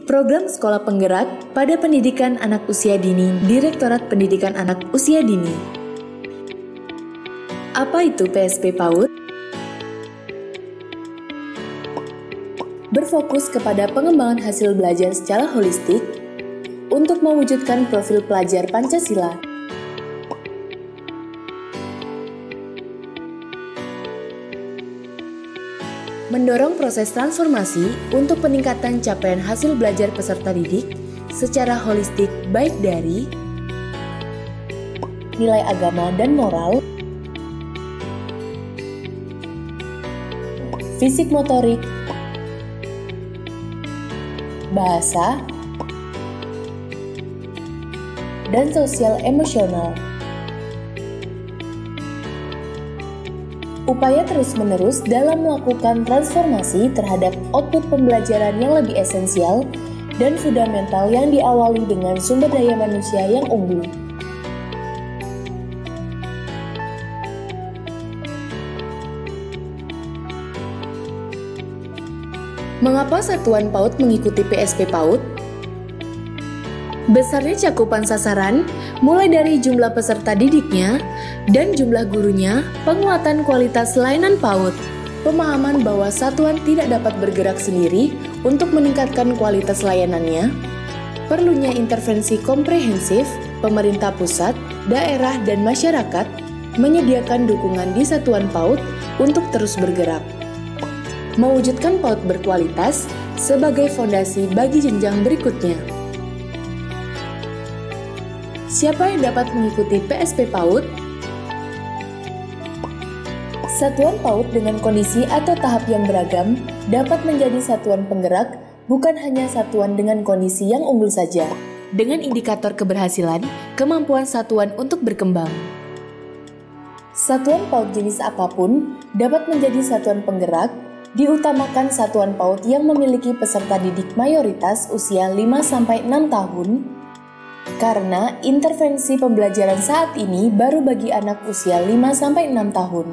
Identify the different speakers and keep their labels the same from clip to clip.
Speaker 1: Program Sekolah Penggerak pada Pendidikan Anak Usia Dini, Direktorat Pendidikan Anak Usia Dini. Apa itu PSP PAUD? Berfokus kepada pengembangan hasil belajar secara holistik untuk mewujudkan profil pelajar Pancasila. Mendorong proses transformasi untuk peningkatan capaian hasil belajar peserta didik secara holistik baik dari nilai agama dan moral, fisik motorik, bahasa, dan sosial emosional. Upaya terus-menerus dalam melakukan transformasi terhadap output pembelajaran yang lebih esensial dan fundamental yang diawali dengan sumber daya manusia yang unggul. Mengapa satuan PAUD mengikuti PSP PAUD? Besarnya cakupan sasaran, mulai dari jumlah peserta didiknya dan jumlah gurunya, penguatan kualitas layanan PAUD, pemahaman bahwa satuan tidak dapat bergerak sendiri untuk meningkatkan kualitas layanannya, perlunya intervensi komprehensif, pemerintah pusat, daerah, dan masyarakat menyediakan dukungan di satuan PAUD untuk terus bergerak. Mewujudkan PAUD berkualitas sebagai fondasi bagi jenjang berikutnya. Siapa yang dapat mengikuti PSP PAUD? Satuan PAUD dengan kondisi atau tahap yang beragam dapat menjadi satuan penggerak, bukan hanya satuan dengan kondisi yang unggul saja, dengan indikator keberhasilan, kemampuan satuan untuk berkembang. Satuan PAUD jenis apapun dapat menjadi satuan penggerak, diutamakan satuan PAUD yang memiliki peserta didik mayoritas usia 5-6 tahun, karena intervensi pembelajaran saat ini baru bagi anak usia 5-6 tahun.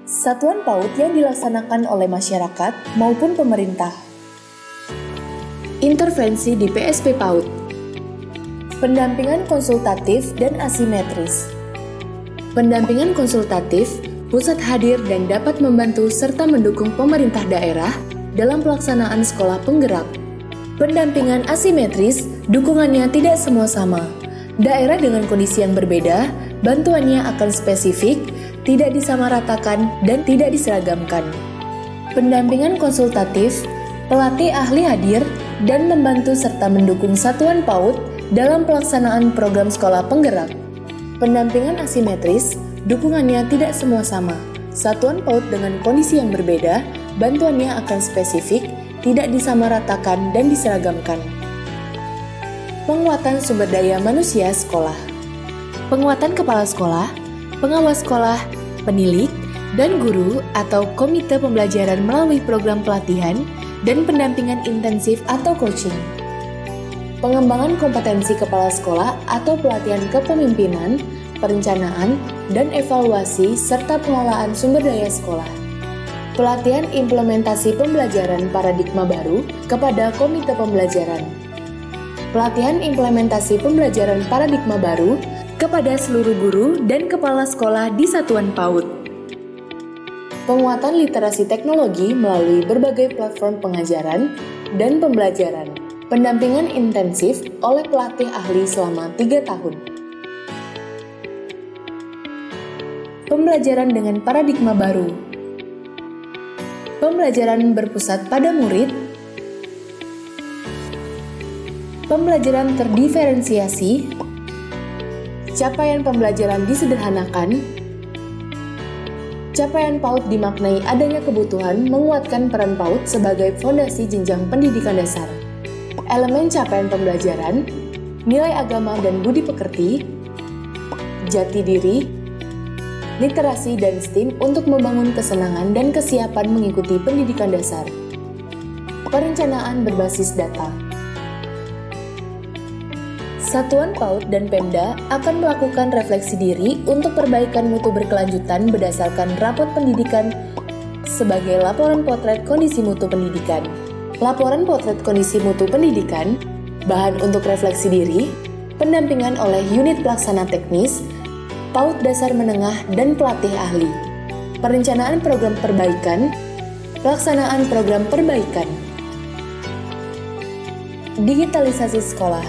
Speaker 1: Satuan PAUD yang dilaksanakan oleh masyarakat maupun pemerintah. Intervensi di PSP PAUD. Pendampingan konsultatif dan asimetris. Pendampingan konsultatif, pusat hadir dan dapat membantu serta mendukung pemerintah daerah dalam pelaksanaan sekolah penggerak. Pendampingan asimetris, dukungannya tidak semua sama. Daerah dengan kondisi yang berbeda, bantuannya akan spesifik, tidak disamaratakan, dan tidak diseragamkan. Pendampingan konsultatif, pelatih ahli hadir dan membantu serta mendukung satuan PAUD dalam pelaksanaan program sekolah penggerak. Pendampingan asimetris, dukungannya tidak semua sama. Satuan PAUD dengan kondisi yang berbeda, bantuannya akan spesifik, tidak disamaratakan dan diseragamkan. Penguatan sumber daya manusia sekolah. Penguatan kepala sekolah, pengawas sekolah, penilik, dan guru atau komite pembelajaran melalui program pelatihan dan pendampingan intensif atau coaching. Pengembangan kompetensi kepala sekolah atau pelatihan kepemimpinan, perencanaan, dan evaluasi serta pengelolaan sumber daya sekolah. Pelatihan implementasi pembelajaran paradigma baru kepada komite pembelajaran. Pelatihan implementasi pembelajaran paradigma baru kepada seluruh guru dan kepala sekolah di satuan PAUD. Penguatan literasi teknologi melalui berbagai platform pengajaran dan pembelajaran. Pendampingan intensif oleh pelatih ahli selama 3 tahun. Pembelajaran dengan paradigma baru. Pembelajaran berpusat pada murid. Pembelajaran terdiferensiasi. Capaian pembelajaran disederhanakan. Capaian PAUD dimaknai adanya kebutuhan menguatkan peran PAUD sebagai fondasi jenjang pendidikan dasar. Elemen capaian pembelajaran, nilai agama dan budi pekerti, jati diri, literasi dan STEAM untuk membangun kesenangan dan kesiapan mengikuti pendidikan dasar. Perencanaan berbasis data. Satuan PAUD dan Pemda akan melakukan refleksi diri untuk perbaikan mutu berkelanjutan berdasarkan rapot pendidikan sebagai laporan potret kondisi mutu pendidikan. laporan potret kondisi mutu pendidikan, bahan untuk refleksi diri, pendampingan oleh unit pelaksana teknis, PAUD dasar menengah dan pelatih ahli, perencanaan program perbaikan, pelaksanaan program perbaikan, digitalisasi sekolah.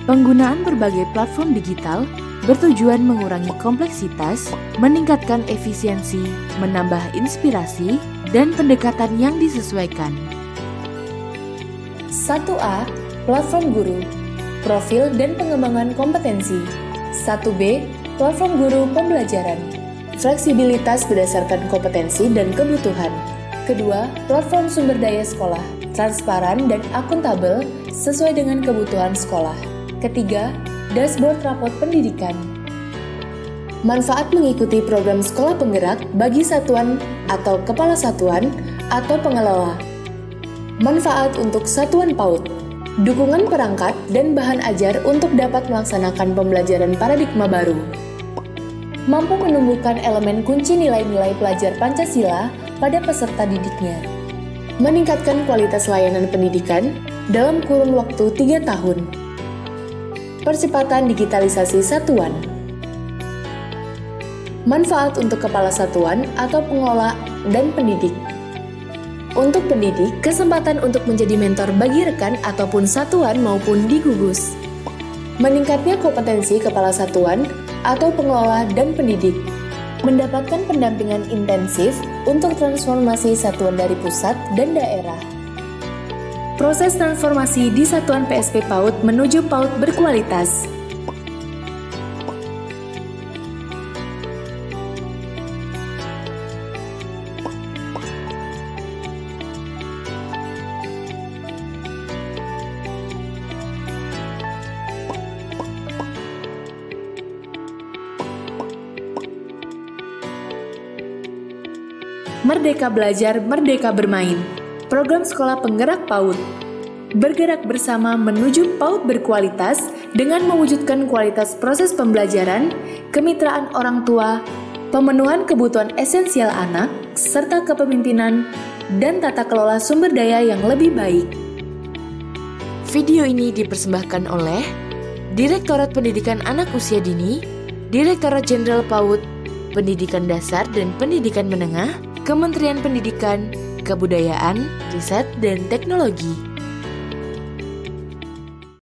Speaker 2: Penggunaan berbagai platform digital bertujuan mengurangi kompleksitas, meningkatkan efisiensi, menambah inspirasi, dan pendekatan yang disesuaikan.
Speaker 1: 1A. Platform guru, profil dan pengembangan kompetensi. 1B. Platform guru pembelajaran, fleksibilitas berdasarkan kompetensi dan kebutuhan. Kedua, platform sumber daya sekolah, transparan dan akuntabel sesuai dengan kebutuhan sekolah. Ketiga, dashboard rapot pendidikan. Manfaat mengikuti program sekolah penggerak bagi satuan atau kepala satuan atau pengelola. Manfaat untuk satuan PAUD. Dukungan perangkat dan bahan ajar untuk dapat melaksanakan pembelajaran paradigma baru. Mampu menumbuhkan elemen kunci nilai-nilai pelajar Pancasila pada peserta didiknya. Meningkatkan kualitas layanan pendidikan dalam kurun waktu 3 tahun. Percepatan digitalisasi satuan. Manfaat untuk kepala satuan atau pengelola dan pendidik. Untuk pendidik, kesempatan untuk menjadi mentor bagi rekan ataupun satuan maupun di gugus. Meningkatnya kompetensi kepala satuan atau pengelola dan pendidik. Mendapatkan pendampingan intensif untuk transformasi satuan dari pusat dan daerah. Proses transformasi di satuan PSP PAUD menuju PAUD berkualitas. Merdeka Belajar, Merdeka Bermain. Program Sekolah Penggerak PAUD. Bergerak bersama menuju PAUD berkualitas dengan mewujudkan kualitas proses pembelajaran, kemitraan orang tua, pemenuhan kebutuhan esensial anak, serta kepemimpinan dan tata kelola sumber daya yang lebih baik.
Speaker 2: Video ini dipersembahkan oleh Direktorat Pendidikan Anak Usia Dini, Direktorat Jenderal PAUD, Pendidikan Dasar dan Pendidikan Menengah, Kementerian Pendidikan, Kebudayaan, Riset, dan Teknologi.